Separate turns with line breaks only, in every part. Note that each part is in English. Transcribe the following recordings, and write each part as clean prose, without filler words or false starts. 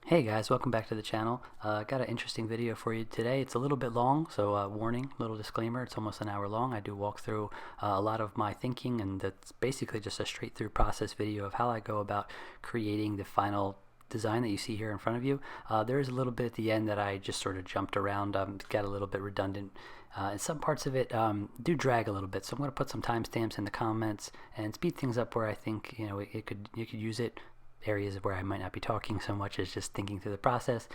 Hey guys, welcome back to the channel. Got an interesting video for you today. It's a little bit long, so warning, little disclaimer, it's almost an hour long. I do walk through a lot of my thinking, and that's basically just a straight through process video of how I go about creating the final design that you see here in front of you. There is a little bit at the end that I just sort of jumped around, got a little bit redundant. And some parts of it do drag a little bit, so I'm going to put some timestamps in the comments and speed things up where I think you could use it. Areas where I might not be talking so much as just thinking through the process.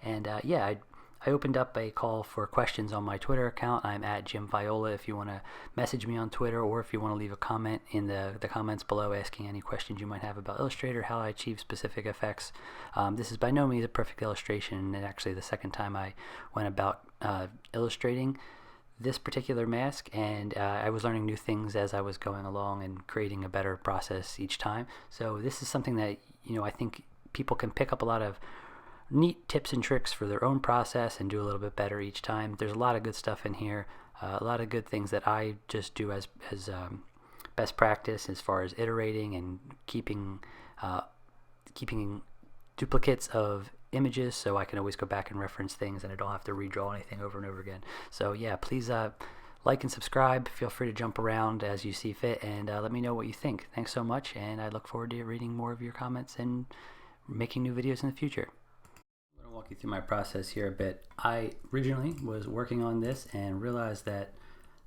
And yeah, I opened up a call for questions on my Twitter account. I'm at Jim Viola if you want to message me on Twitter, or if you want to leave a comment in the comments below asking any questions you might have about Illustrator, how I achieve specific effects. This is by no means a perfect illustration, and actually the second time I went about illustrating this particular mask, and I was learning new things as I was going along and creating a better process each time. So this is something that I think people can pick up a lot of neat tips and tricks for their own process and do a little bit better each time. There's a lot of good stuff in here, a lot of good things that I just do as best practice as far as iterating and keeping duplicates of images, so I can always go back and reference things and I don't have to redraw anything over and over again. So yeah, please like and subscribe. Feel free to jump around as you see fit, and let me know what you think. Thanks so much, and I look forward to reading more of your comments and making new videos in the future. I'm going to walk you through my process here a bit. I originally was working on this and realized that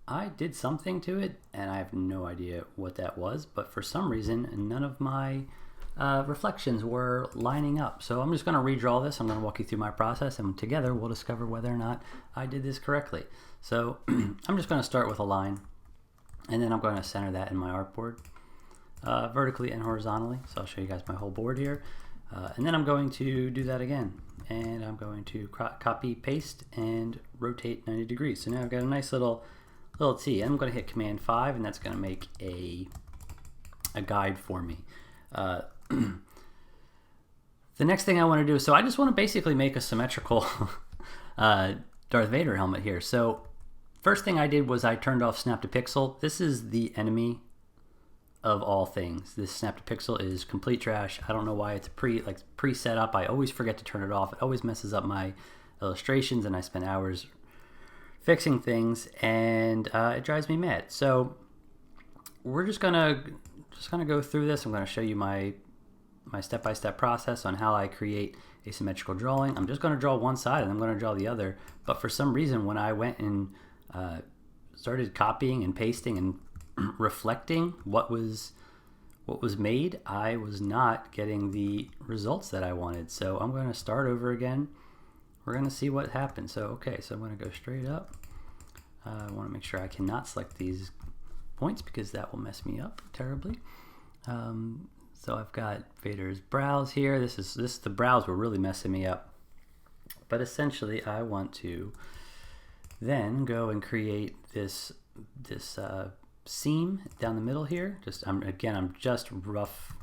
I did something to it, and I have no idea what that was, but for some reason none of my reflections were lining up. So I'm just going to redraw this. I'm going to walk you through my process, and together we'll discover whether or not I did this correctly. So I'm just going to start with a line, and then I'm going to center that in my artboard vertically and horizontally. So I'll show you guys my whole board here. And then I'm going to do that again, and I'm going to copy, paste, and rotate 90 degrees. So now I've got a nice little T. I'm going to hit Command 5, and that's going to make a guide for me. The next thing I want to do, so I just want to basically make a symmetrical Darth Vader helmet here. So first thing I did was I turned off snap to pixel. This is the enemy of all things. This snap to pixel is complete trash. I don't know why it's pre-set up. I always forget to turn it off. It always messes up my illustrations, and I spend hours fixing things, and it drives me mad. So we're just gonna go through this. I'm going to show you my step-by-step process on how I create a symmetrical drawing. I'm just going to draw one side and I'm going to draw the other, but for some reason when I went and started copying and pasting and reflecting what was made, I was not getting the results that I wanted. So I'm going to start over again. We're going to see what happens. So okay, so I'm going to go straight up. I want to make sure I cannot select these points because that will mess me up terribly. So I've got Vader's brows here. The brows were really messing me up. But essentially I want to then go and create this seam down the middle here. I'm just rough,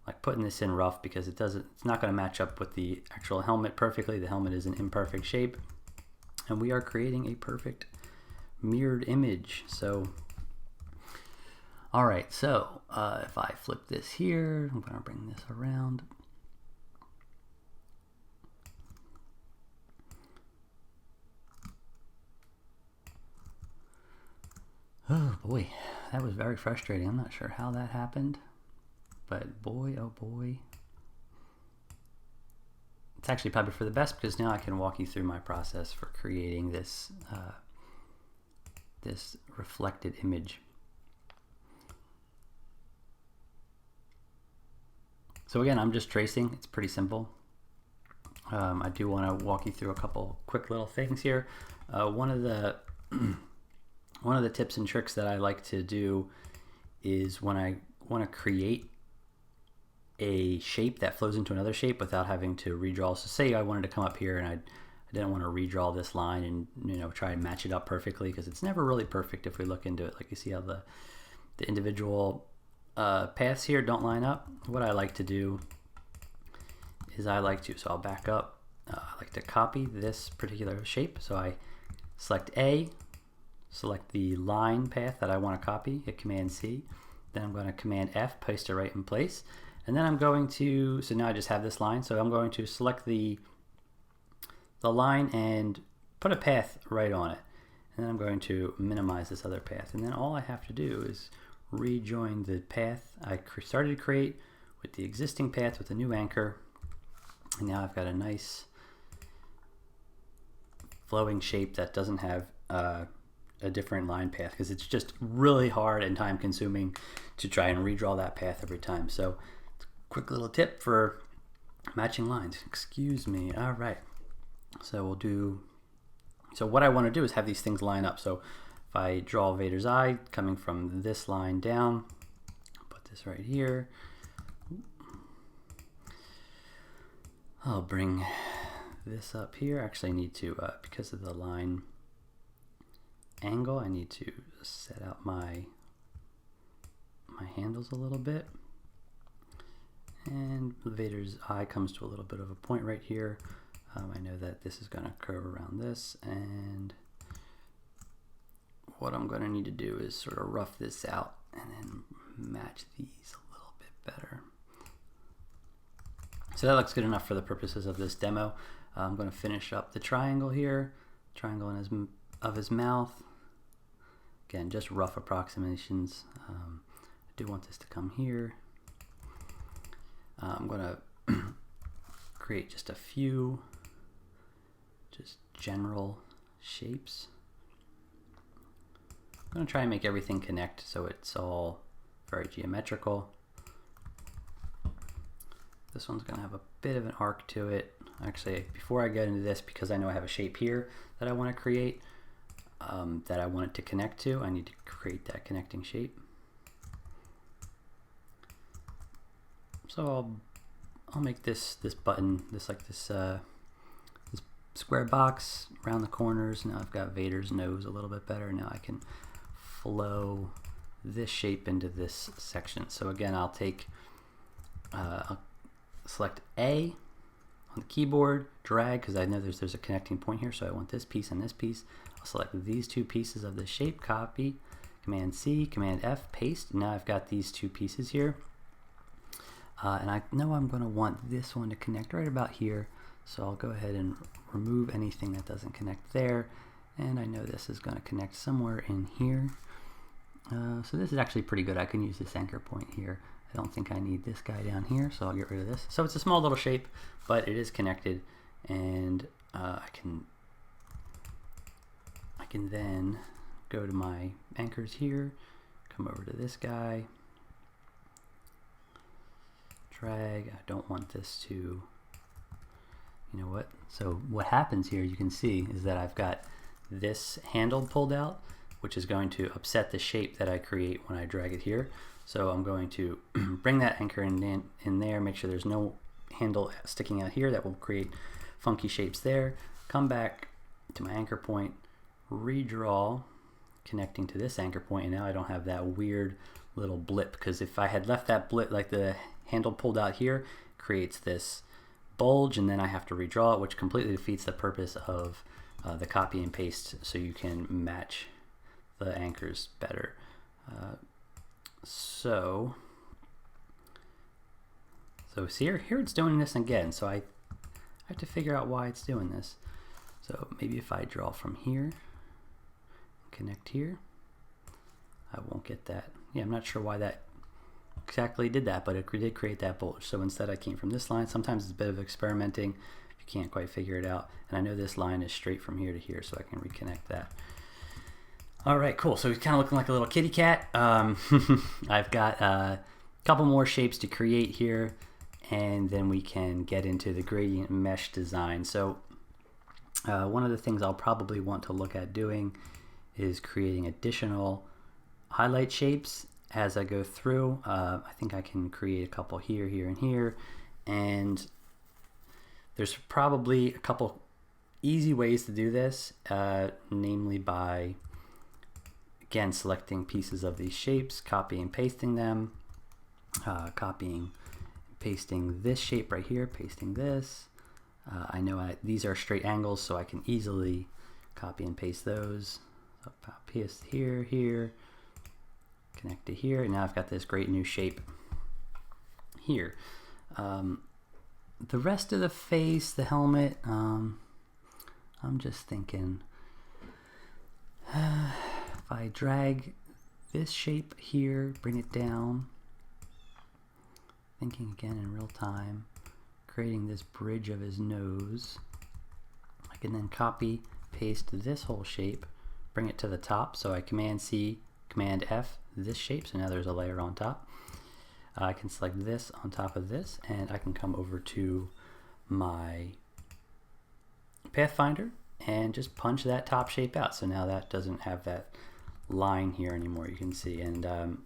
like putting this in rough because it's not going to match up with the actual helmet perfectly. The helmet is an imperfect shape, and we are creating a perfect mirrored image. So all right, so if I flip this here, I'm going to bring this around. Oh boy, that was very frustrating. I'm not sure how that happened, but boy, oh boy. It's actually probably for the best, because now I can walk you through my process for creating this, this reflected image. So again, I'm just tracing. It's pretty simple. I do want to walk you through a couple quick little things here. One of the tips and tricks that I like to do is when I want to create a shape that flows into another shape without having to redraw. So say I wanted to come up here and I didn't want to redraw this line and try and match it up perfectly, because it's never really perfect if we look into it. Like you see how the individual paths here don't line up. What I like to do is so I'll back up. I like to copy this particular shape. So I select A, select the line path that I want to copy, hit Command C. Then I'm going to Command F, paste it right in place. And then I'm going to, so now I just have this line, so I'm going to select the line and put a path right on it. And then I'm going to minimize this other path. And then all I have to do is rejoin the path I started to create with the existing path with a new anchor. And now I've got a nice flowing shape that doesn't have a different line path, because it's just really hard and time consuming to try and redraw that path every time. So quick little tip for matching lines. Excuse me. All right. So we'll do, so what I want to do is have these things line up. So if I draw Vader's eye coming from this line down, put this right here. I'll bring this up here. Actually, I need to, because of the line angle, I need to set out my handles a little bit. And Vader's eye comes to a little bit of a point right here. I know that this is going to curve around this, and what I'm going to need to do is sort of rough this out and then match these a little bit better. So that looks good enough for the purposes of this demo. I'm going to finish up the triangle here, triangle in of his mouth. Again, just rough approximations. I do want this to come here. I'm going to create just a few just general shapes. I'm going to try and make everything connect so it's all very geometrical. This one's going to have a bit of an arc to it. Actually, before I get into this, because I know I have a shape here that I want to create, that I want it to connect to, I need to create that connecting shape. So I'll make this button, this square box around the corners. Now I've got Vader's nose a little bit better. Now I can flow this shape into this section. So again, I'll take, I'll select A on the keyboard, drag, because I know there's a connecting point here, so I want this piece and this piece. I'll select these two pieces of the shape, copy, Command C, Command F, paste. Now I've got these two pieces here. And I know I'm going to want this one to connect right about here, so I'll go ahead and remove anything that doesn't connect there, and I know this is going to connect somewhere in here. So this is actually pretty good. I can use this anchor point here. I don't think I need this guy down here, so I'll get rid of this. So it's a small little shape, but it is connected, and I can then go to my anchors here, come over to this guy, drag. I don't want this to, you know what? So what happens here, you can see, is that I've got this handle pulled out, which is going to upset the shape that I create when I drag it here. So I'm going to bring that anchor in there, make sure there's no handle sticking out here that will create funky shapes there. Come back to my anchor point, redraw connecting to this anchor point, and now I don't have that weird little blip, because if I had left that blip, like the handle pulled out here, creates this bulge, and then I have to redraw it, which completely defeats the purpose of the copy and paste, so you can match the anchors better. So see here it's doing this again, so I have to figure out why it's doing this. So maybe if I draw from here, connect here, I won't get that. Yeah, I'm not sure why that exactly did that, but it did create that bulge. So instead I came from this line. Sometimes it's a bit of experimenting if you can't quite figure it out. And I know this line is straight from here to here, so I can reconnect that. All right, cool. So it's kind of looking like a little kitty cat. I've got a couple more shapes to create here, and then we can get into the gradient mesh design. So one of the things I'll probably want to look at doing is creating additional highlight shapes as I go through. I think I can create a couple here, here, and here, and there's probably a couple easy ways to do this, namely by, again, selecting pieces of these shapes, copying and pasting them, copying, pasting this shape right here, pasting this. I know these are straight angles, so I can easily copy and paste those. So paste here, here, connect to here, and now I've got this great new shape here. The rest of the face, the helmet, I'm just thinking, if I drag this shape here, bring it down, thinking again in real time, creating this bridge of his nose, I can then copy, paste this whole shape, bring it to the top, so I Command C, Command F, this shape, so now there's a layer on top. I can select this on top of this, and I can come over to my Pathfinder and just punch that top shape out. So now that doesn't have that line here anymore, you can see, and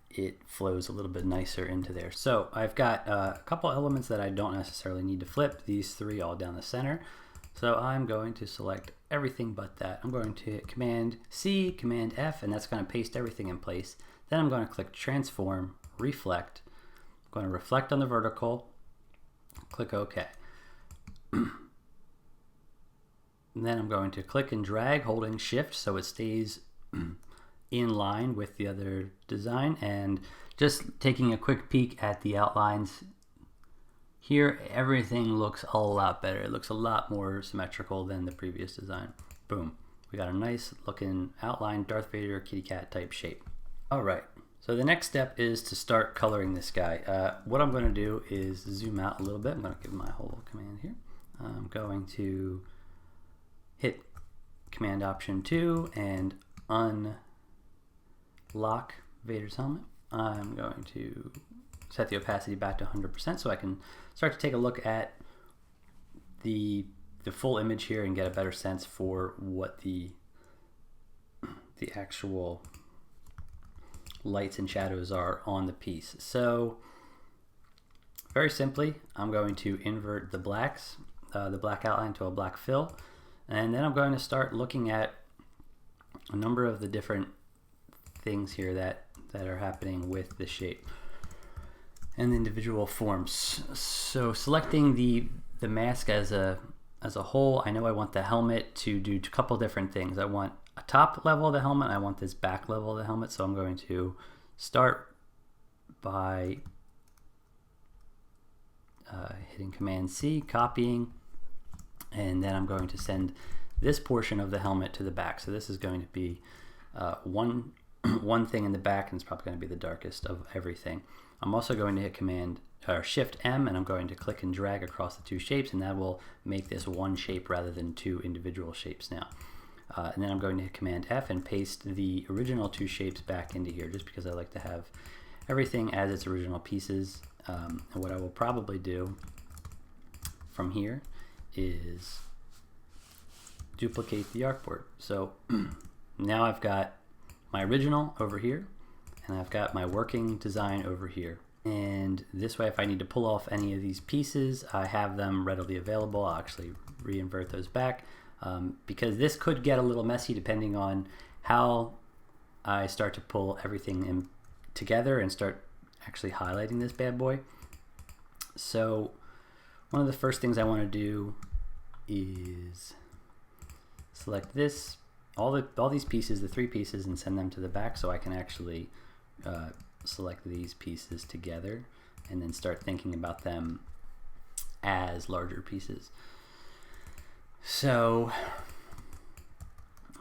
it flows a little bit nicer into there. So I've got a couple elements that I don't necessarily need to flip, these three all down the center. So I'm going to select everything but that. I'm going to hit Command C, Command F, and that's going to paste everything in place. Then I'm going to click Transform, Reflect. I'm going to reflect on the vertical, click OK. And then I'm going to click and drag holding Shift so it stays in line with the other design, and just taking a quick peek at the outlines here, everything looks a lot better. It looks a lot more symmetrical than the previous design. Boom. We got a nice looking outline Darth Vader kitty cat type shape. All right. So the next step is to start coloring this guy. What I'm going to do is zoom out a little bit. I'm going to give my whole command here. I'm going to hit Command Option 2 and unlock Vader's helmet. I'm going to set the opacity back to 100% so I can start to take a look at the full image here and get a better sense for what the actual lights and shadows are on the piece. So very simply, I'm going to invert the blacks, the black outline to a black fill, and then I'm going to start looking at a number of the different things here that are happening with the shape and the individual forms. So selecting the mask as a whole, I know I want the helmet to do a couple different things. I want a top level of the helmet, I want this back level of the helmet, so I'm going to start by hitting Command C, copying, and then I'm going to send this portion of the helmet to the back. So this is going to be one thing in the back, and it's probably going to be the darkest of everything. I'm also going to hit Shift M, and I'm going to click and drag across the two shapes, and that will make this one shape rather than two individual shapes now. And then I'm going to hit Command F and paste the original two shapes back into here, just because I like to have everything as its original pieces. And what I will probably do from here is duplicate the artboard. So now I've got my original over here, and I've got my working design over here. And this way, if I need to pull off any of these pieces, I have them readily available. I'll actually reinvert those back, because this could get a little messy depending on how I start to pull everything in together and start actually highlighting this bad boy. So one of the first things I want to do is select this, all these pieces, the three pieces, and send them to the back so I can actually select these pieces together and then start thinking about them as larger pieces. So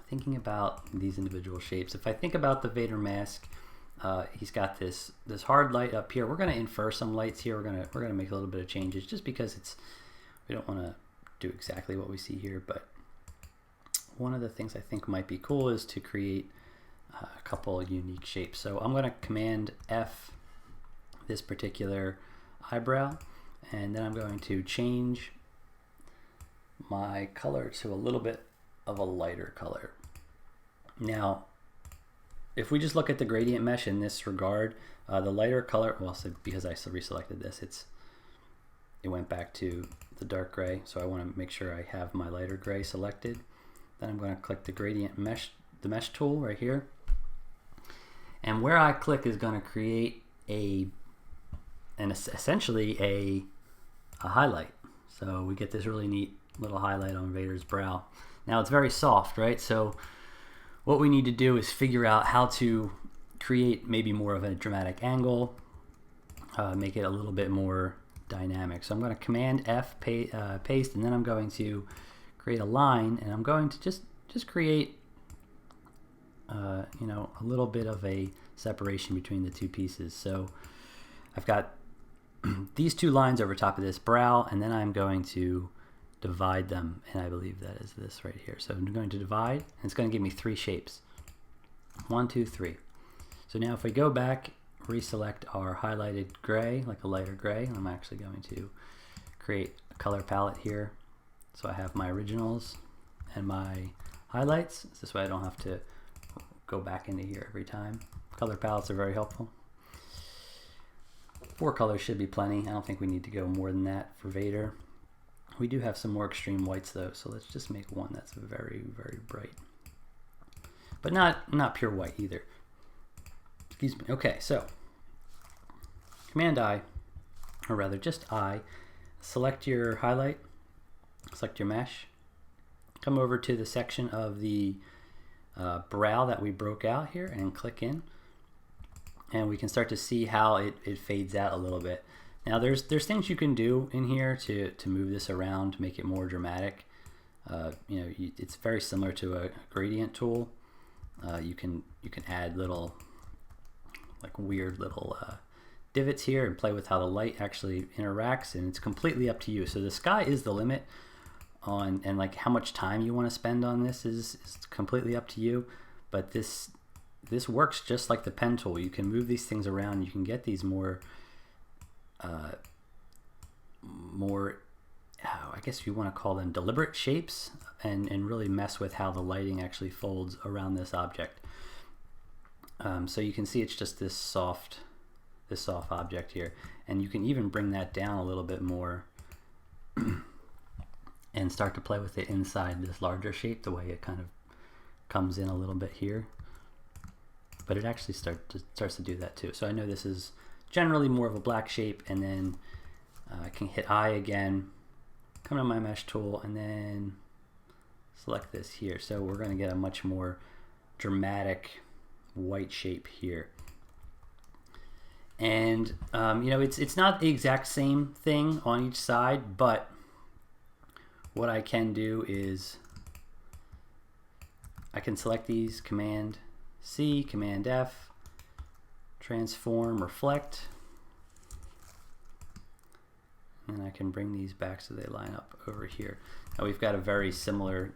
thinking about these individual shapes, if I think about the Vader mask, he's got this hard light up here. We're going to infer some lights here. We're going to make a little bit of changes just because we don't want to do exactly what we see here, but one of the things I think might be cool is to create a couple unique shapes. So I'm going to Command F this particular eyebrow, and then I'm going to change my color to a little bit of a lighter color. Now, if we just look at the gradient mesh in this regard, the lighter color, well, so because I reselected this, it went back to the dark gray, so I want to make sure I have my lighter gray selected. Then I'm going to click the gradient mesh, the mesh tool right here, and where I click is going to create essentially a highlight. So we get this really neat little highlight on Vader's brow. Now it's very soft, right? So what we need to do is figure out how to create maybe more of a dramatic angle, make it a little bit more dynamic. So I'm going to Command F, paste, and then I'm going to create a line, and I'm going to just create you know, a little bit of a separation between the two pieces. So I've got these two lines over top of this brow, and then I'm going to divide them, and I believe that is this right here. So I'm going to divide, and it's going to give me 3 shapes. 1, 2, 3. So now if we go back, reselect our highlighted gray, like a lighter gray, I'm actually going to create a color palette here. So I have my originals and my highlights. This way I don't have to go back into here every time. Color palettes are very helpful. 4 colors should be plenty. I don't think we need to go more than that for Vader. We do have some more extreme whites though, so let's just make one that's very, very bright. But not pure white either. Excuse me. Okay, so Command I, or rather just I, select your highlight, select your mesh, come over to the section of the brow that we broke out here and click in, and we can start to see how it fades out a little bit. Now there's things you can do in here to move this around to make it more dramatic. You know, it's very similar to a gradient tool. You can add little, like, weird little divots here and play with how the light actually interacts, and it's completely up to you. So the sky is the limit on, and like how much time you want to spend on this is completely up to you. But this works just like the pen tool. You can move these things around. You can get these more I guess you want to call them deliberate shapes, and really mess with how the lighting actually folds around this object. So you can see it's just this soft object here, and you can even bring that down a little bit more and start to play with it inside this larger shape, the way it kind of comes in a little bit here. But it actually starts to do that too. So I know this is generally more of a black shape, and then I can hit I again, come to my mesh tool, and then select this here. So we're going to get a much more dramatic white shape here. And you know, it's not the exact same thing on each side, but what I can do is I can select these, Command C, Command F, transform, reflect, and I can bring these back so they line up over here. Now we've got a very similar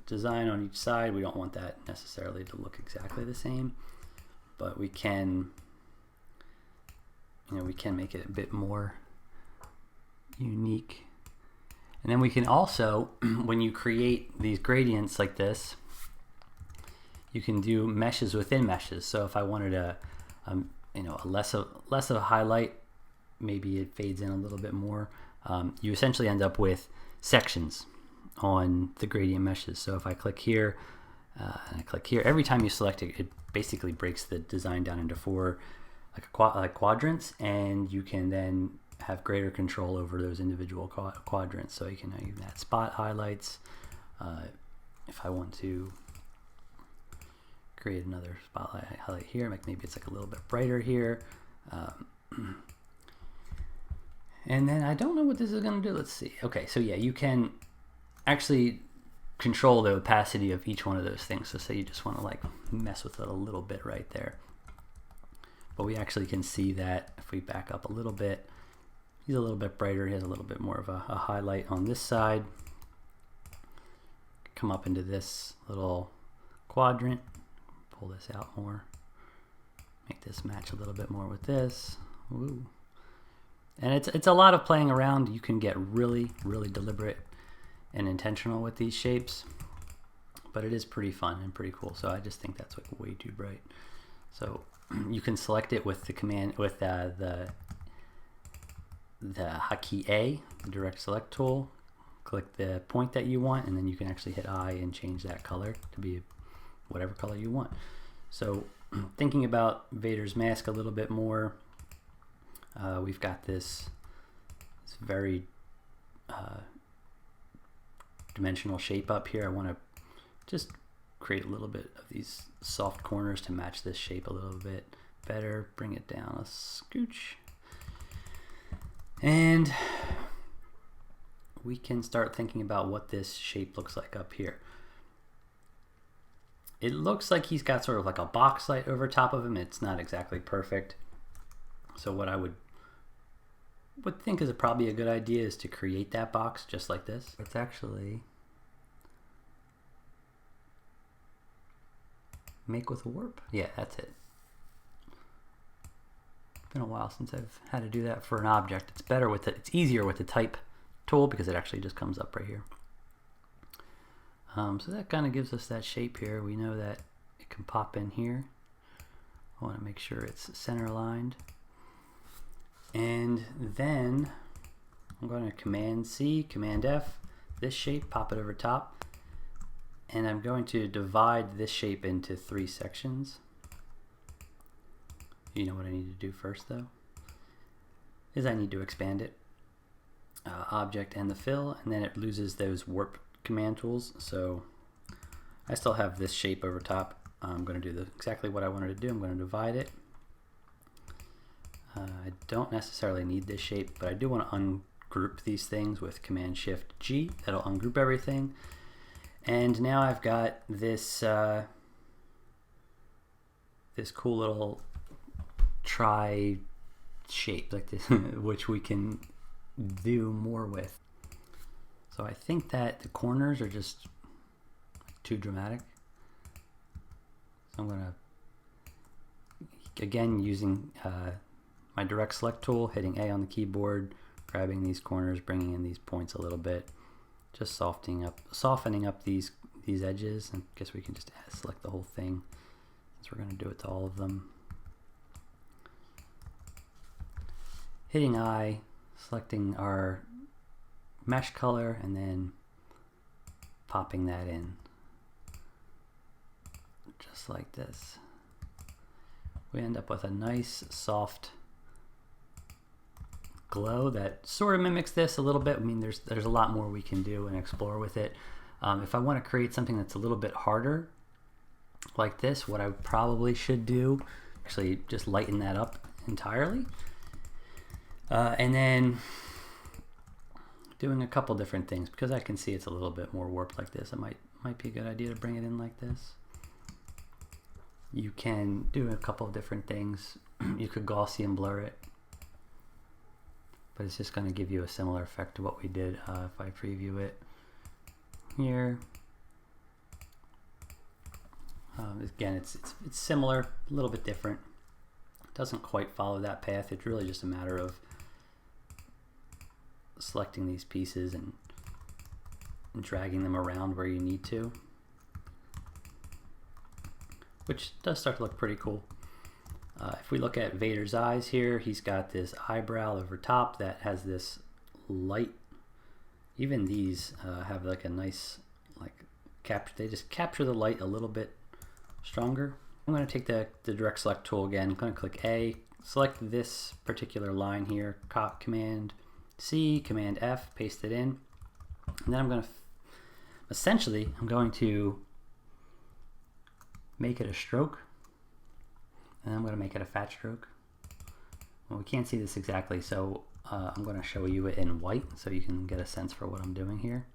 design on each side. We don't want that necessarily to look exactly the same, but we can, you know, we can make it a bit more unique. And then we can also, when you create these gradients like this, you can do meshes within meshes. So if I wanted a you know, less of a highlight, maybe it fades in a little bit more. You essentially end up with sections on the gradient meshes. So if I click here and I click here, every time you select it, it basically breaks the design down into 4 like quadrants, and you can then have greater control over those individual quadrants. So you can even add spot highlights. If I want to create another spotlight highlight here, like maybe it's like a little bit brighter here. And then I don't know what this is going to do. Let's see. Okay, so yeah, you can actually control the opacity of each one of those things. So say you just want to like mess with it a little bit right there. But we actually can see that if we back up a little bit, he's a little bit brighter. He has a little bit more of a highlight on this side. Come up into this little quadrant, pull this out more, make this match a little bit more with this. Ooh. And it's a lot of playing around. You can get really, really deliberate and intentional with these shapes, but it is pretty fun and pretty cool. So I just think that's like way too bright. So you can select it with the command, with the hotkey A, the direct select tool. Click the point that you want, and then you can actually hit I and change that color to be whatever color you want. So thinking about Vader's mask a little bit more, we've got this very dimensional shape up here. I want to just create a little bit of these soft corners to match this shape a little bit better. Bring it down a scooch. And we can start thinking about what this shape looks like up here. It looks like he's got sort of like a box light over top of him. It's not exactly perfect. So what I would think is probably a good idea is to create that box just like this. It's actually make with a warp. Yeah, that's it. It's been a while since I've had to do that for an object. It's better with it. It's easier with the type tool because it actually just comes up right here. So that kind of gives us that shape here. We know that it can pop in here. I want to make sure it's center aligned. And then I'm going to Command C, Command F, this shape, pop it over top. And I'm going to divide this shape into 3 sections. You know what I need to do first though? Is I need to expand it. Object and the fill, and then it loses those warp command tools. So I still have this shape over top. I'm going to do exactly what I wanted to do. I'm going to divide it. I don't necessarily need this shape, but I do want to ungroup these things with Command Shift G. That'll ungroup everything. And now I've got this this cool little tri shape like this, which we can do more with. So I think that the corners are just too dramatic. So I'm gonna, again, using my direct select tool, hitting A on the keyboard, grabbing these corners, bringing in these points a little bit, just softening up these edges. And I guess we can just select the whole thing since we're gonna do it to all of them. Hitting I, selecting our mesh color, and then popping that in just like this. We end up with a nice soft glow that sort of mimics this a little bit. I mean, there's a lot more we can do and explore with it. If I want to create something that's a little bit harder like this, what I probably should do, actually just lighten that up entirely. And then doing a couple different things, because I can see it's a little bit more warped like this. It might be a good idea to bring it in like this. You can do a couple of different things. You could Gaussian blur it, but it's just going to give you a similar effect to what we did. If I preview it here, again, it's similar, a little bit different. It doesn't quite follow that path. It's really just a matter of selecting these pieces and dragging them around where you need to, which does start to look pretty cool. If we look at Vader's eyes here, he's got this eyebrow over top that has this light. Even these have like a nice capture. They just capture the light a little bit stronger. I'm going to take the direct select tool again. I'm going to click A, select this particular line here, Command C, Command F, paste it in, and then I'm going to essentially make it a stroke, and I'm going to make it a fat stroke. Well, we can't see this exactly, so I'm going to show you it in white so you can get a sense for what I'm doing here.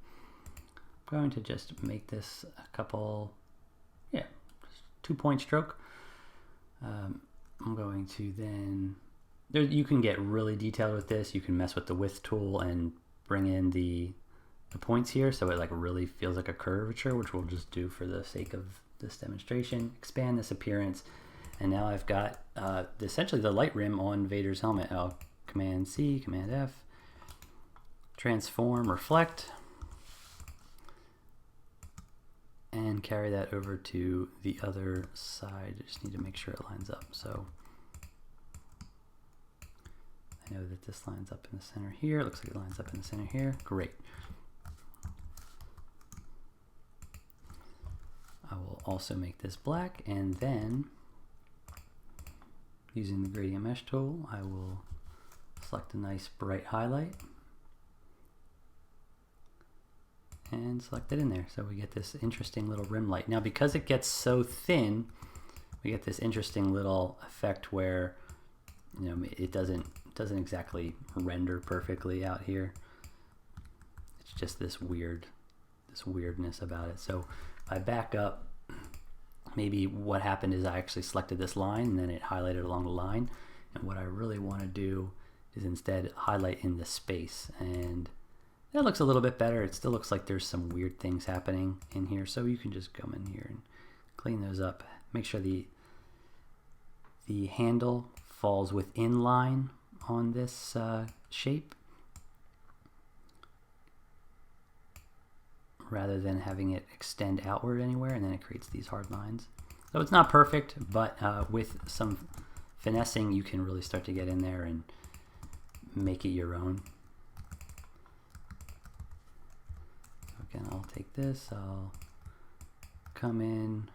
I'm going to just make this a couple, just 2-point stroke. I'm going to then, you can get really detailed with this. You can mess with the width tool and bring in the points here so it really feels like a curvature, which we'll just do for the sake of this demonstration. Expand this appearance, and now I've got essentially the light rim on Vader's helmet. I'll Command C, Command F, transform, reflect, and carry that over to the other side. I just need to make sure it lines up. So I know that this lines up in the center here. It looks like it lines up in the center here. Great. I will also make this black, and then using the gradient mesh tool, I will select a nice bright highlight and select it in there. So we get this interesting little rim light. Now, because it gets so thin, we get this interesting little effect where it doesn't doesn't exactly render perfectly out here. It's just this weirdness about it. So if I back up, maybe what happened is I actually selected this line and then it highlighted along the line. And what I really want to do is instead highlight in the space, and that looks a little bit better. It still looks like there's some weird things happening in here, so you can just come in here and clean those up. Make sure the handle falls within line on this shape rather than having it extend outward anywhere, and then it creates these hard lines. So it's not perfect, but with some finessing you can really start to get in there and make it your own. So again, I'll take this, I'll come in,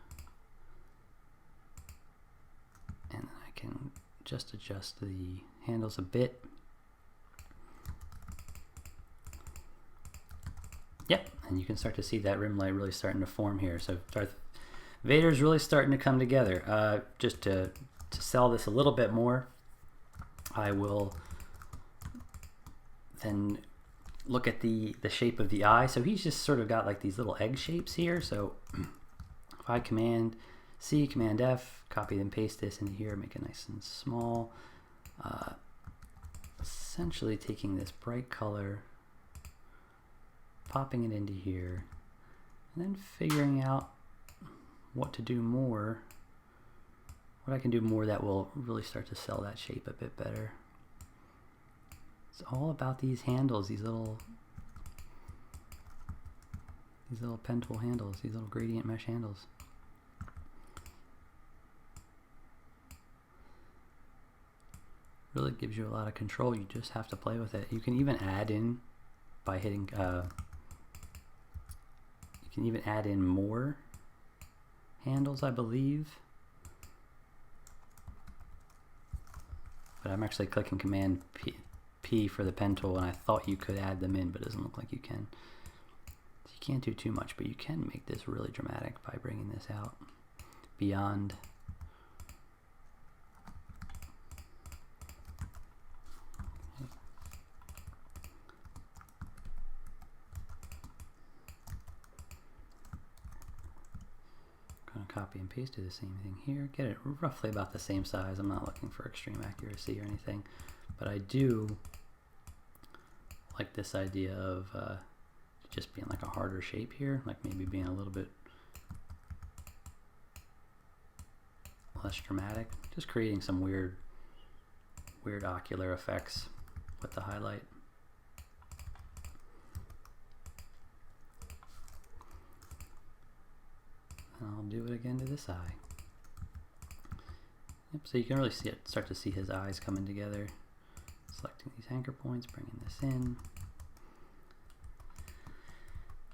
and I can just adjust the handles a bit. Yep, and you can start to see that rim light really starting to form here. So Darth Vader's really starting to come together. Just to sell this a little bit more, I will then look at the shape of the eye. So he's just sort of got like these little egg shapes here. So if I Command C, Command F, copy and paste this into here, make it nice and small. Essentially taking this bright color, popping it into here, and then figuring out what to do more, what I can do more that will really start to sell that shape a bit better. It's all about these handles, these little pen tool handles, these little gradient mesh handles. Really gives you a lot of control. You just have to play with it. You can even add in by hitting you can even add in more handles, I believe, but I'm actually clicking Command P for the pen tool, and I thought you could add them in, but it doesn't look like you can. So you can't do too much, but you can make this really dramatic by bringing this out beyond. Copy and paste, do the same thing here, get it roughly about the same size. I'm not looking for extreme accuracy or anything, but I do like this idea of just being like a harder shape here, like maybe being a little bit less dramatic, just creating some weird ocular effects with the highlight. And I'll do it again to this eye. Yep, so you can really see it, start to see his eyes coming together. Selecting these anchor points, bringing this in.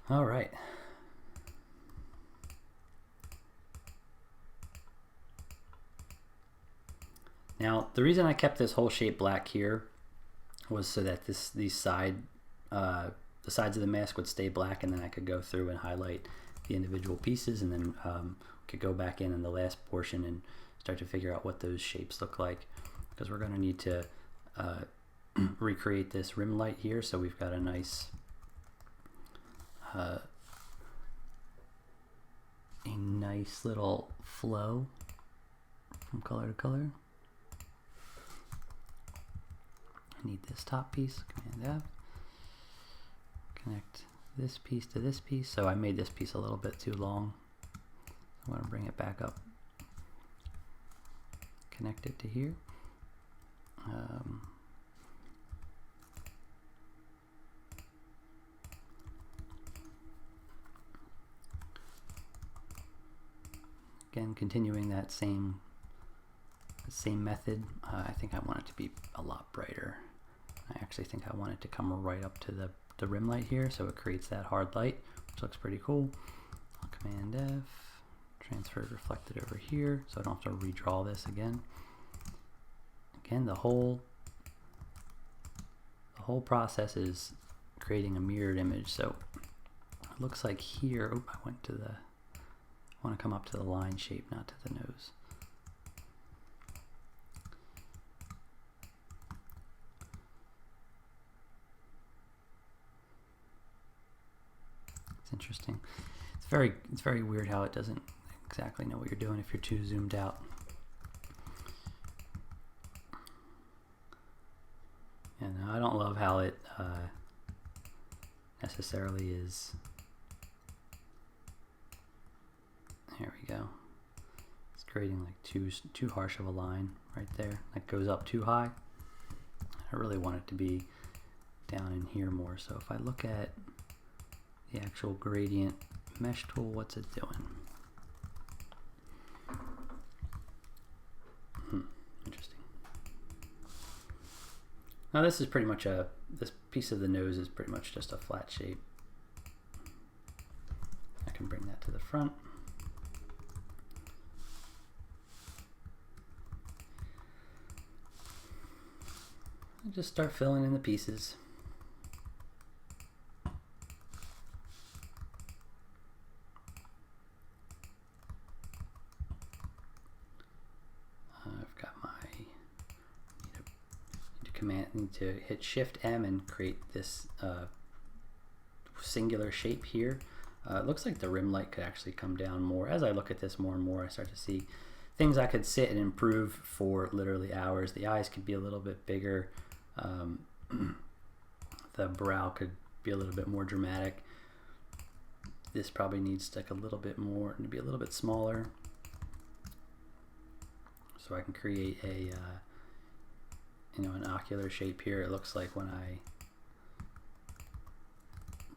All right. Now, the reason I kept this whole shape black here was so that the sides of the mask would stay black, and then I could go through and highlight the individual pieces, and then could go back in the last portion and start to figure out what those shapes look like, because we're going to need to recreate this rim light here. So we've got a nice little flow from color to color. I need this top piece, Command F, connect this piece to this piece. So I made this piece a little bit too long. I want to bring it back up, connect it to here. Again, continuing that same method. I think I want it to be a lot brighter. I actually think I want it to come right up to the rim light here, so it creates that hard light, which looks pretty cool. I'll Command F, transfer it, reflect it over here, so I don't have to redraw this again. Again, the whole process is creating a mirrored image. So it looks like here, oh, I want to come up to the line shape, not to the nose. interesting. It's very weird how it doesn't exactly know what you're doing if you're too zoomed out. And I don't love how it necessarily is. There we go. It's creating like too harsh of a line right there. That goes up too high. I really want it to be down in here more. So if I look at the actual gradient mesh tool, what's it doing? Interesting. Now this is pretty much this piece of the nose is pretty much just a flat shape. I can bring that to the front. And just start filling in the pieces. I've got my need to hit Shift M and create this singular shape here. It looks like the rim light could actually come down more. As I look at this more and more, I start to see things I could sit and improve for literally hours. The eyes could be a little bit bigger. The brow could be a little bit more dramatic. This probably needs like a little bit more to be a little bit smaller, so I can create a an ocular shape here. It looks like when I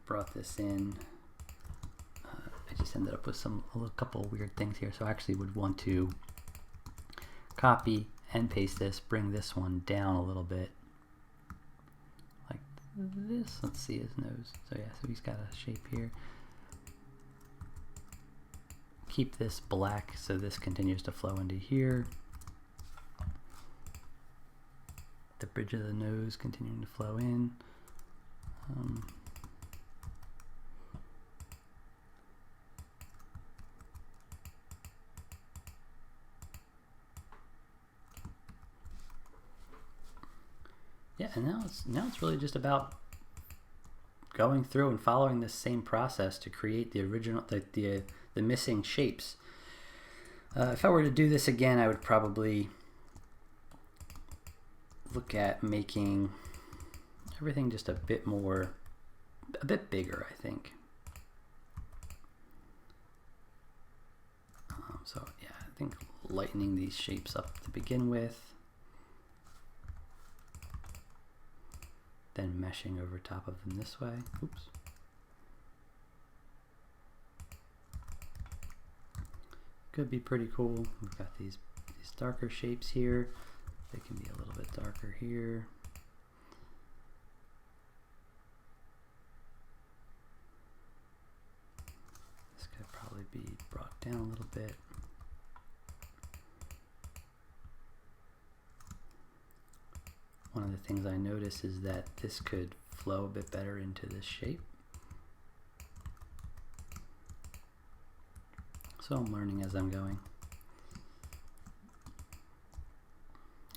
brought this in, I just ended up with a couple weird things here. So I actually would want to copy and paste this, bring this one down a little bit like this. Let's see his nose. So yeah, so he's got a shape here. Keep this black so this continues to flow into here. The bridge of the nose continuing to flow in. Yeah, and now it's really just about going through and following this same process to create the original, the missing shapes. If I were to do this again, I would probably look at making everything just a bit bigger, I think. So yeah, I think lightening these shapes up to begin with, then meshing over top of them this way. Oops. Could be pretty cool. We've got these darker shapes here. They can be a little bit darker here. This could probably be brought down a little bit. One of the things I notice is that this could flow a bit better into this shape. So I'm learning as I'm going.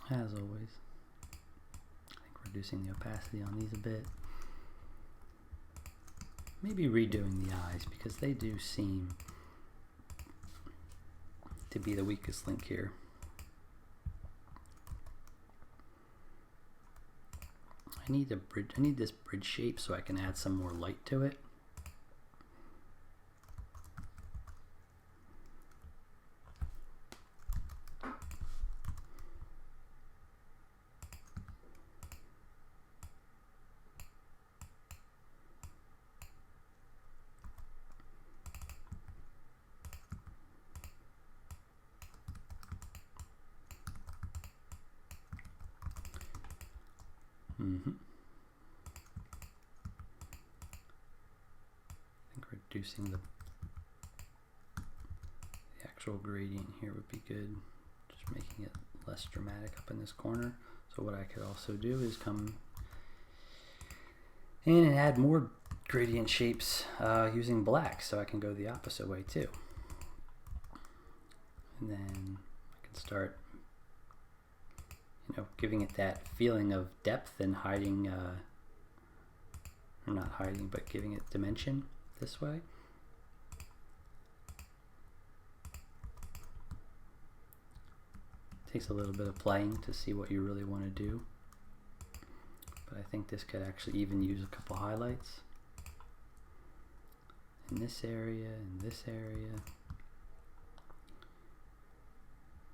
As always, I think reducing the opacity on these a bit. Maybe redoing the eyes, because they do seem to be the weakest link here. I need this bridge shape so I can add some more light to it. I think reducing the actual gradient here would be good, just making it less dramatic up in this corner. So what I could also do is come in and add more gradient shapes using black, so I can go the opposite way too. And then I can start giving it that feeling of depth and hiding, or not hiding, but giving it dimension. this way. Takes a little bit of playing to see what you really want to do, but I think this could actually even use a couple highlights in this area, in this area.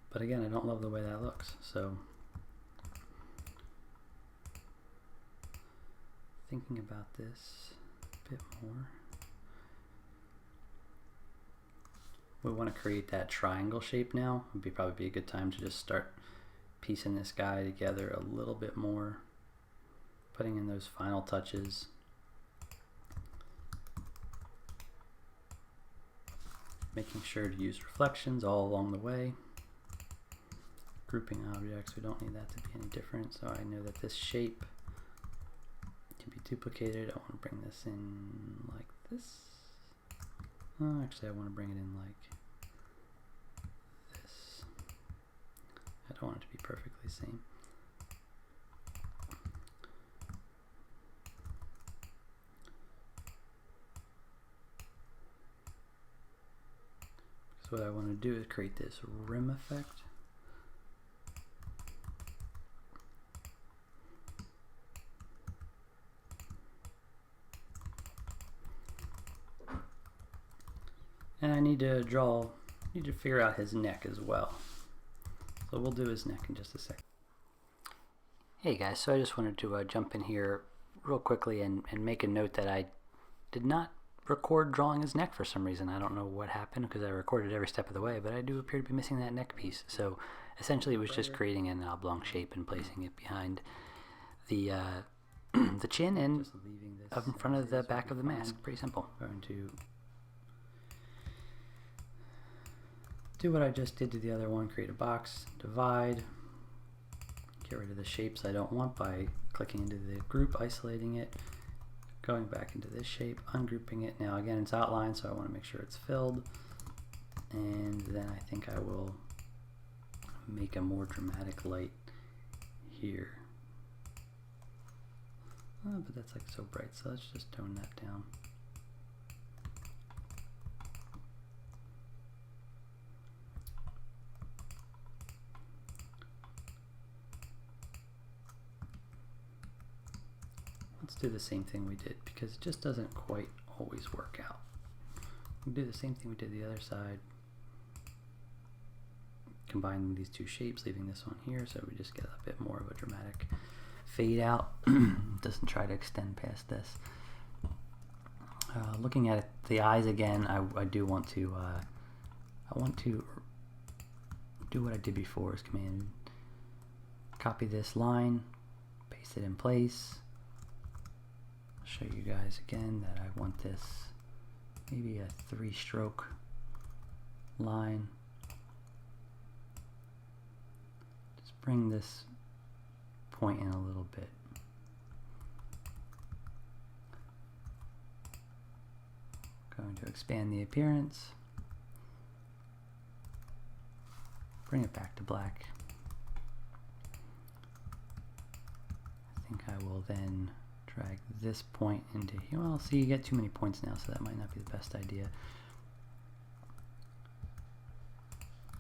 But again, I don't love the way that looks, so thinking about this a bit more. We want to create that triangle shape now. Would probably be a good time to just start piecing this guy together a little bit more, putting in those final touches. Making sure to use reflections all along the way. Grouping objects, we don't need that to be any different, so I know that this shape can be duplicated. I want to bring this in like this. Oh, actually I want to bring it in like this. I don't want it to be perfectly same. So what I want to do is create this rim effect. And I need to figure out his neck as well. So we'll do his neck in just a second. Hey guys, so I just wanted to jump in here real quickly and make a note that I did not record drawing his neck for some reason. I don't know what happened because I recorded every step of the way, but I do appear to be missing that neck piece. So essentially it was just creating an oblong shape and placing it behind the the chin and up in front of the back of the mask. Pretty simple. I'm going to do what I just did to the other one, create a box, divide, get rid of the shapes I don't want by clicking into the group, isolating it, going back into this shape, ungrouping it. Now again, it's outlined, so I want to make sure it's filled, and then I think I will make a more dramatic light here. Oh, but that's like so bright, so let's just tone that down. Let's do the same thing we did because it just doesn't quite always work out. We'll do the same thing we did the other side. Combining these two shapes, leaving this one here so we just get a bit more of a dramatic fade out. Doesn't try to extend past this. Looking at it, the eyes again, I do want to do what I did before, is command copy this line, paste it in place. Show you guys again that I want this maybe a 3-stroke line. Just bring this point in a little bit. Going to expand the appearance. Bring it back to black. I think I will then drag this point into here. Well, see, you get too many points now, so that might not be the best idea.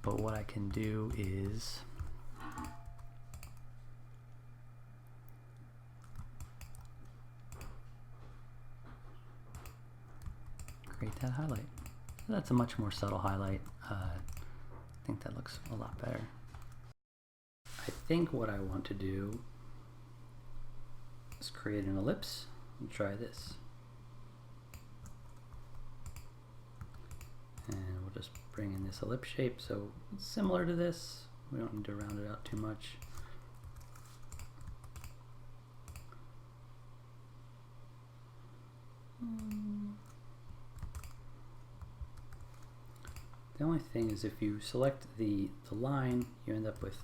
But what I can do is create that highlight. So that's a much more subtle highlight. I think that looks a lot better. I think what I want to do is create an ellipse and try this. And we'll just bring in this ellipse shape, so it's similar to this. We don't need to round it out too much. The only thing is if you select the line, you end up with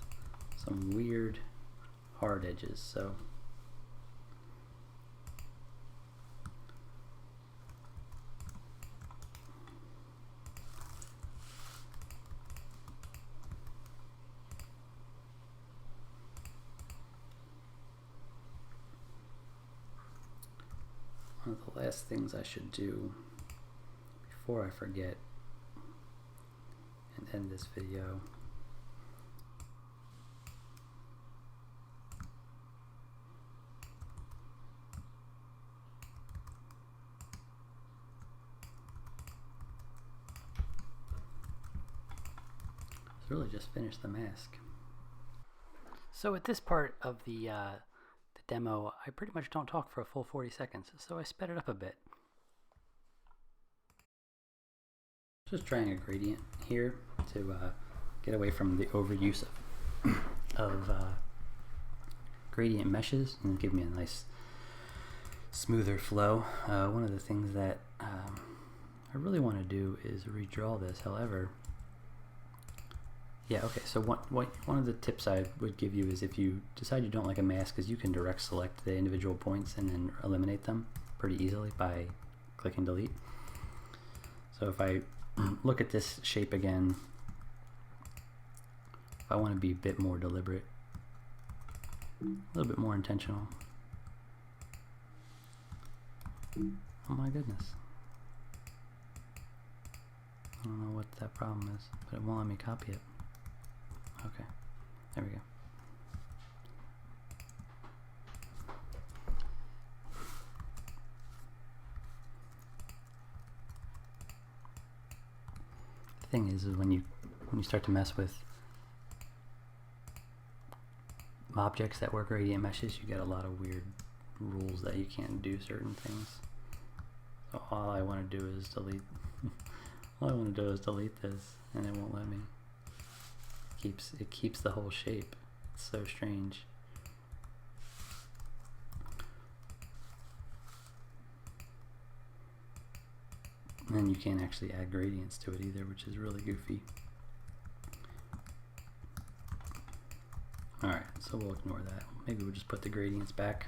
some weird hard edges. So one of the last things I should do before I forget and end this video, let's really just finish the mask. So at this part of the demo, I pretty much don't talk for a full 40 seconds, so I sped it up a bit. Just trying a gradient here to get away from the overuse of gradient meshes and give me a nice smoother flow. One of the things that I really want to do is redraw this. However, yeah, okay, so one of the tips I would give you is if you decide you don't like a mask, is you can direct select the individual points and then eliminate them pretty easily by clicking delete. So if I look at this shape again, if I want to be a bit more deliberate, a little bit more intentional. Oh my goodness. I don't know what that problem is, but it won't let me copy it. Okay, there we go. The thing is when you start to mess with objects that work gradient meshes, you get a lot of weird rules that you can't do certain things. So all I want to do is delete. All I want to do is delete this, and it won't let me. It keeps the whole shape. It's so strange. And then you can't actually add gradients to it either, which is really goofy. Alright, so we'll ignore that. Maybe we'll just put the gradients back.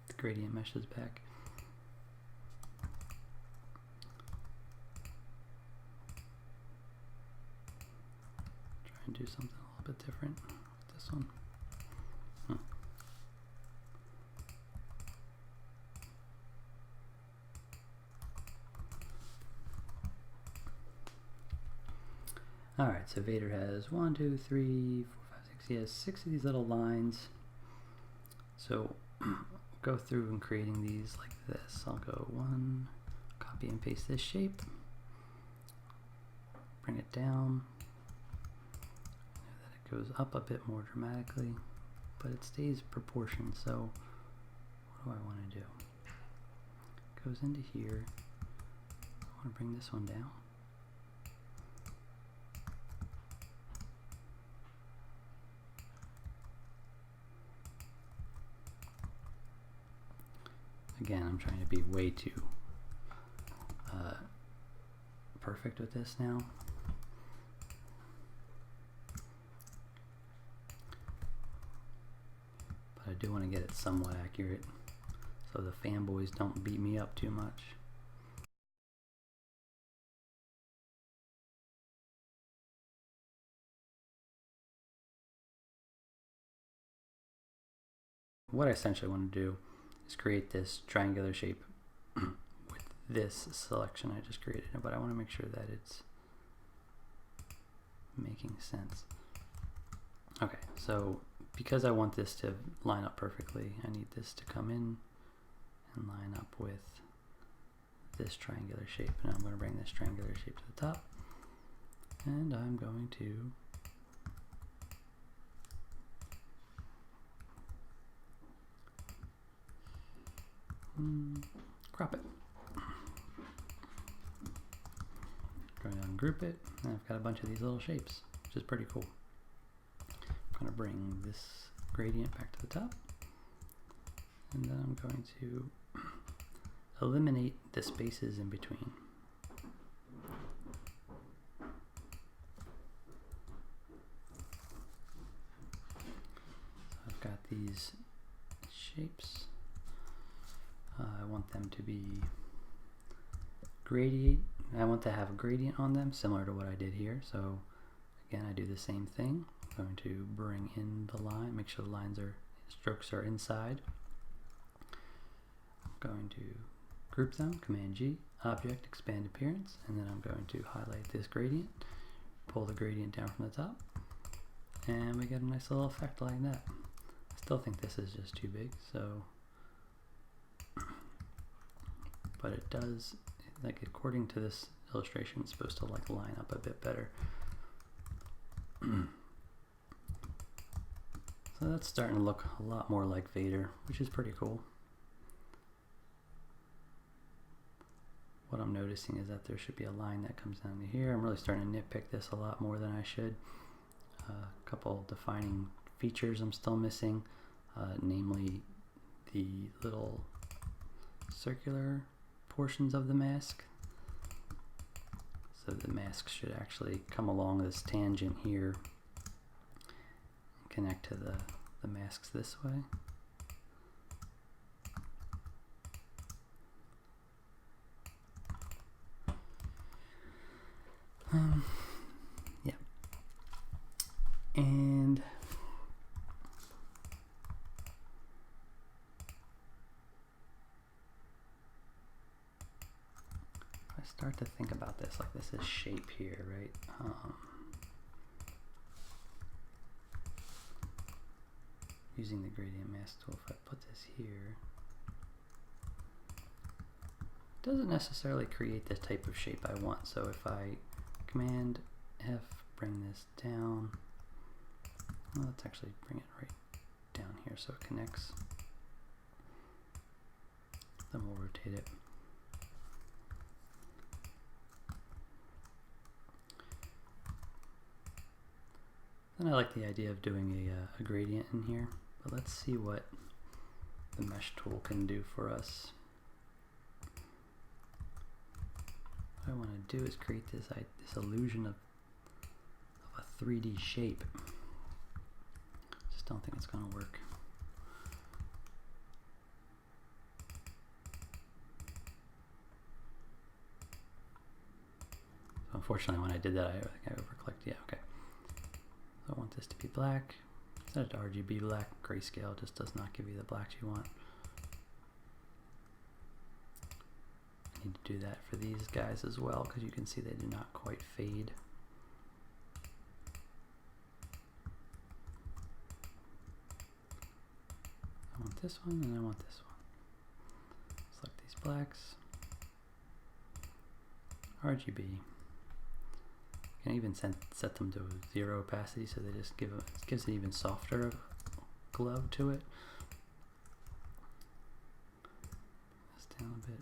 The gradient meshes back. Try and do something a little bit different with this one. Alright, so Vader has 1, 2, 3, 4, 5, 6. He has 6 of these little lines. So go through and creating these like this. I'll go 1, copy and paste this shape, bring it down, that it goes up a bit more dramatically, but it stays proportioned. So what do I want to do? It goes into here. I want to bring this one down. Again, I'm trying to be way too perfect with this now. But I do want to get it somewhat accurate so the fanboys don't beat me up too much. What I essentially want to do is create this triangular shape with this selection I just created, but I want to make sure that it's making sense. Okay, so because I want this to line up perfectly, I need this to come in and line up with this triangular shape. Now I'm going to bring this triangular shape to the top, and I'm going to crop it. Go down and group it, and I've got a bunch of these little shapes, which is pretty cool. I'm going to bring this gradient back to the top, and then I'm going to eliminate the spaces in between. So I've got these shapes. I want them to be gradient. I want to have a gradient on them, similar to what I did here. So again, I do the same thing. I'm going to bring in the line, make sure the strokes are inside. I'm going to group them, Command G, Object, Expand Appearance, and then I'm going to highlight this gradient, pull the gradient down from the top, and we get a nice little effect like that. I still think this is just too big, so, but it does, like according to this illustration, it's supposed to like line up a bit better. So that's starting to look a lot more like Vader, which is pretty cool. What I'm noticing is that there should be a line that comes down to here. I'm really starting to nitpick this a lot more than I should. A couple defining features I'm still missing, namely the little circular portions of the mask. So the mask should actually come along this tangent here and connect to the masks this way. Yeah. And I start to think about this, like this is shape here, right? Using the gradient mask tool, if I put this here, it doesn't necessarily create the type of shape I want. So if I Command F, bring this down, well, let's actually bring it right down here so it connects. Then we'll rotate it. Then I like the idea of doing a gradient in here, but let's see what the mesh tool can do for us. What I want to do is create this illusion of a 3D shape. Just don't think it's going to work. So unfortunately, when I did that, I think I overclicked. Yeah, okay. So I want this to be black. Set it to RGB black. Grayscale just does not give you the blacks you want. I need to do that for these guys as well, because you can see they do not quite fade. I want this one and I want this one. Select these blacks. RGB. You can even set them to 0 opacity, so they just gives an even softer glow to it. Bring this down a bit.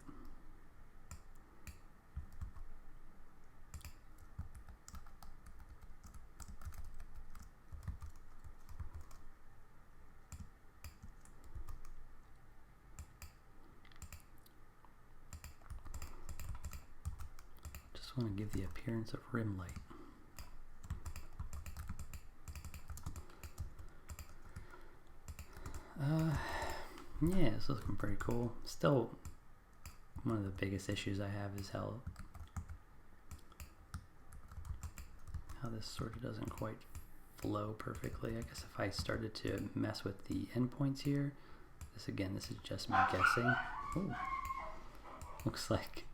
Just want to give the appearance of rim light. Yeah, this is looking pretty cool. Still, one of the biggest issues I have is how this sort of doesn't quite flow perfectly. I guess if I started to mess with the endpoints here, this is just me guessing. Ooh. Looks like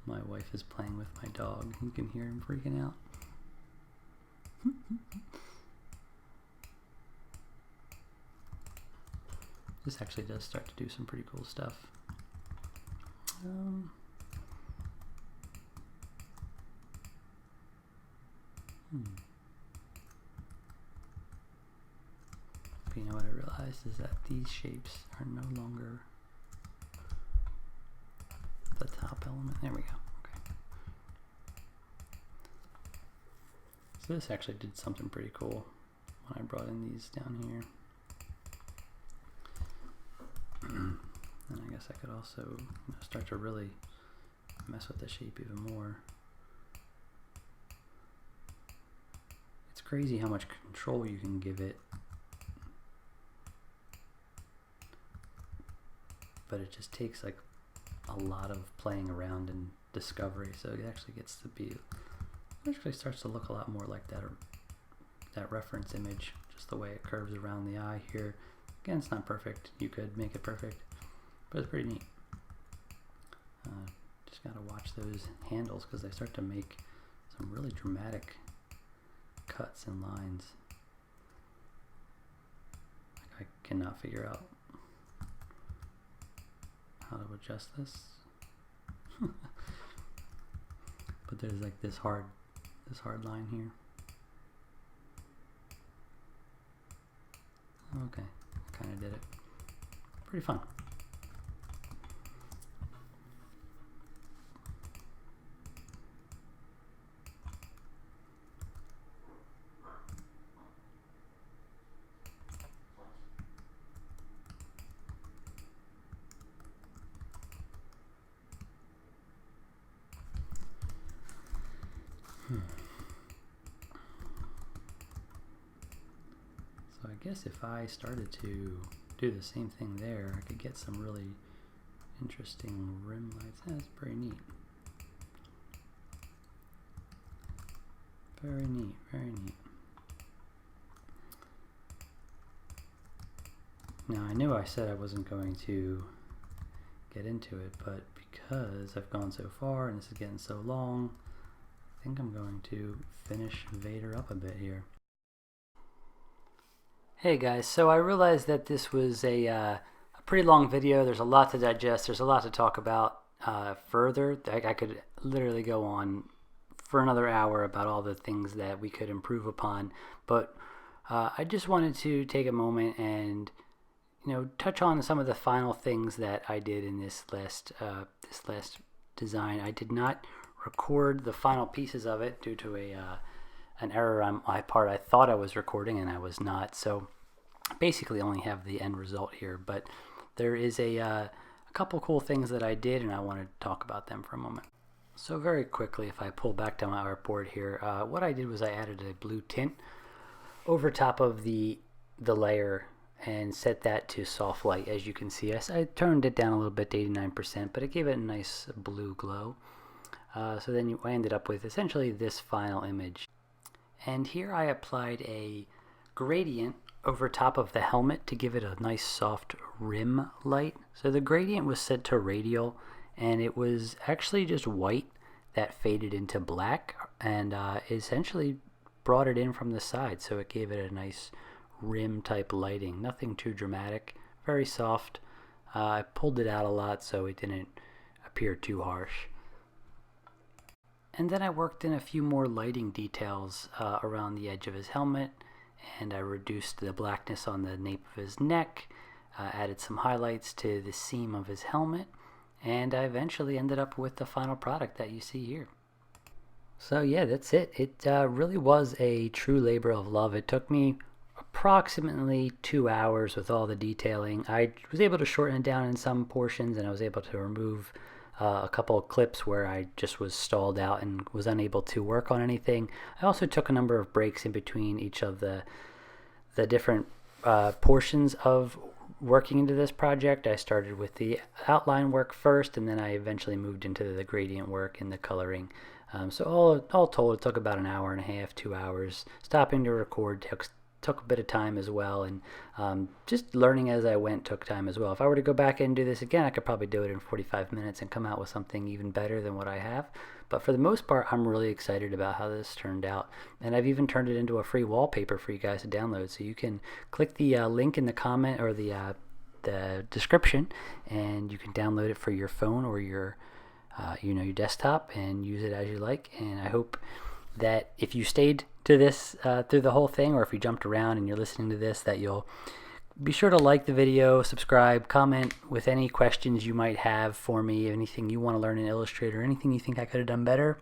my wife is playing with my dog. You can hear him freaking out. This actually does start to do some pretty cool stuff. But you know what I realized is that these shapes are no longer the top element. There we go. Okay. So this actually did something pretty cool when I brought in these down here. And I guess I could also start to really mess with the shape even more. It's crazy how much control you can give it, but it just takes like a lot of playing around and discovery. So it actually gets to be, it actually starts to look a lot more like that reference image, just the way it curves around the eye here. Again, it's not perfect. You could make it perfect, but it's pretty neat. Just gotta watch those handles because they start to make some really dramatic cuts and lines. I cannot figure out how to adjust this. But there's like this hard line here. Okay, kind of did it. Pretty fun. So I guess if I started to do the same thing there, I could get some really interesting rim lights. That's pretty neat. Very neat, very neat. Now I knew I said I wasn't going to get into it, but because I've gone so far and this is getting so long, I think I'm going to finish Vader up a bit here. Hey guys, so I realized that this was a pretty long video. There's a lot to digest. There's a lot to talk about further. I could literally go on for another hour about all the things that we could improve upon, but I just wanted to take a moment and touch on some of the final things that I did in this last design. I did not record the final pieces of it due to an error on my part. I thought I was recording and I was not, so basically only have the end result here, but there is a couple cool things that I did and I want to talk about them for a moment. So very quickly, if I pull back to my artboard here, what I did was I added a blue tint over top of the layer and set that to soft light. As you can see, I turned it down a little bit to 89%, but it gave it a nice blue glow. So then I ended up with essentially this final image. And here I applied a gradient over top of the helmet to give it a nice soft rim light. So the gradient was set to radial, and it was actually just white that faded into black and essentially brought it in from the side, so it gave it a nice rim type lighting. Nothing too dramatic, very soft. I pulled it out a lot so it didn't appear too harsh. And then I worked in a few more lighting details around the edge of his helmet, and I reduced the blackness on the nape of his neck, added some highlights to the seam of his helmet, and I eventually ended up with the final product that you see here. So yeah, that's it. It really was a true labor of love. It took me approximately 2 hours with all the detailing. I was able to shorten it down in some portions, and I was able to remove a couple of clips where I just was stalled out and was unable to work on anything. I also took a number of breaks in between each of the different portions of working into this project. I started with the outline work first, and then I eventually moved into the gradient work and the coloring. So all told, it took about an hour and a half, 2 hours. Stopping to record took a bit of time as well, and just learning as I went took time as well. If I were to go back and do this again, I could probably do it in 45 minutes and come out with something even better than what I have. But for the most part, I'm really excited about how this turned out, and I've even turned it into a free wallpaper for you guys to download. So you can click the link in the comment or the description, and you can download it for your phone or your your desktop and use it as you like. And I hope that if you stayed to this through the whole thing, or if you jumped around and you're listening to this, that you'll be sure to like the video, subscribe, comment with any questions you might have for me, anything you want to learn in Illustrator, anything you think I could have done better.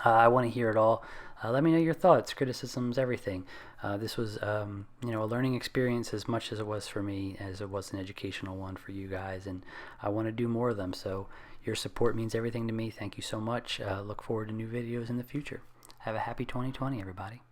I want to hear it all. Let me know your thoughts, criticisms, everything. This was a learning experience as much as it was for me, as it was an educational one for you guys, and I want to do more of them. So your support means everything to me. Thank you so much. Look forward to new videos in the future. Have a happy 2020, everybody.